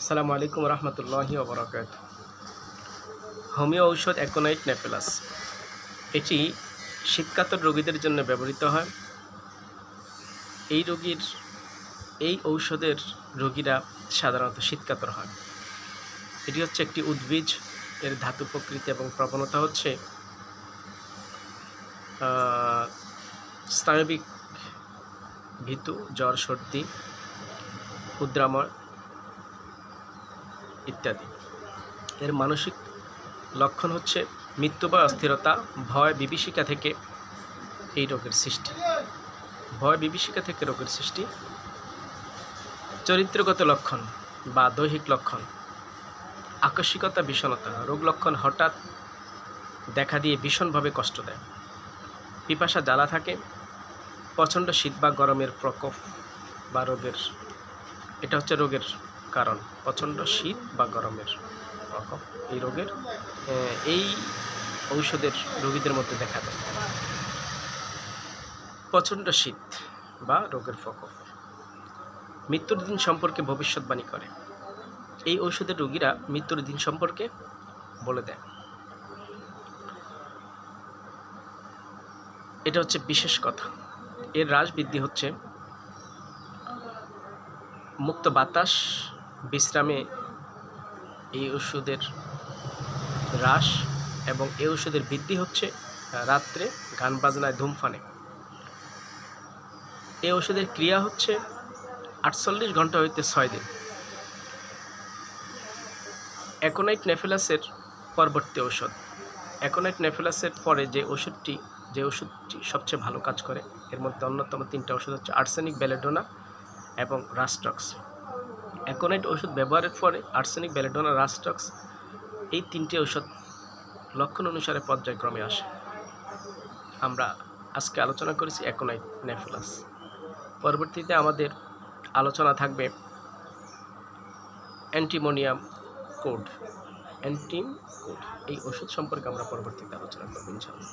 আসসালামু আলাইকুম রহমতুল্লাহি ওয়া বারাকাতুহু। হোমিও ঔষধ অ্যাকোনাইট নেফেলাস, এটি শীতকাতর রোগীদের জন্য ব্যবহৃত হয়। এই ঔষধের রোগীরা সাধারণত শীতকাতর হয়। এটি হচ্ছে একটি উদ্ভিজ, এর ধাতু প্রকৃতি এবং প্রবণতা হচ্ছে স্নায়বিক ভীতু, জ্বর, সর্দি, ক্ষুদ্রাময় ইত্যাদি। এর মানসিক লক্ষণ হচ্ছে মৃত্যু বা অস্থিরতা, ভয়, বিভীষিকা থেকে এই রোগের সৃষ্টি। চরিত্রগত লক্ষণ বা দৈহিক লক্ষণ: আকস্মিকতা, বিষণ্ণতা। রোগ লক্ষণ: হঠাৎ দেখা দিয়ে ভীষণভাবে কষ্ট দেয়, পিপাসা, জ্বালা থাকে, প্রচণ্ড শীত বা গরমের প্রকোপ বা এটা হচ্ছে রোগের কারণ, প্রচণ্ড শীত বা গরমের প্রকোপ এই ঔষধের রোগীদের মধ্যে দেখা দেয়। প্রচণ্ড শীত বা রোগের প্রকোপ। মৃত্যুর দিন সম্পর্কে ভবিষ্যৎবাণী করে। এই ঔষধের রোগীরা মৃত্যুর দিন সম্পর্কে বলে দেয়। এটা হচ্ছে বিশেষ কথা। এর হ্রাস বৃদ্ধি হচ্ছে মুক্ত বাতাস, বিশ্রামে এই ওষুধের হ্রাস, এবং এই ওষুধের বৃদ্ধি হচ্ছে রাত্রে গান বাজনায়, ধূমপানে। এই ওষুধের ক্রিয়া হচ্ছে 48 ঘন্টা হইতে 6 দিন। অ্যাকোনাইট নেফেলাসের পরবর্তী ঔষধ। অ্যাকোনাইট নেফেলাসের পরে যে ওষুধটি সবচেয়ে ভালো কাজ করে, এর মধ্যে অন্যতম 3টা ওষুধ হচ্ছে আর্সেনিক, বেলেডোনা এবং রাস্টক্স। অ্যাকোনাইট ওষুধ ব্যবহারের পরে আর্সেনিক, বেলেডোনা, রাস্টক্স এই 3টে ওষুধ লক্ষণ অনুসারে পর্যায়ক্রমে আসে। আমরা আজকে আলোচনা করেছি অ্যাকোনাইট নেফেলাস। পরবর্তীতে আমাদের আলোচনা থাকবে অ্যান্টিমোনিয়াম কোড। এই ওষুধ সম্পর্কে আমরা পরবর্তীতে আলোচনা করব ইনশাআল্লাহ।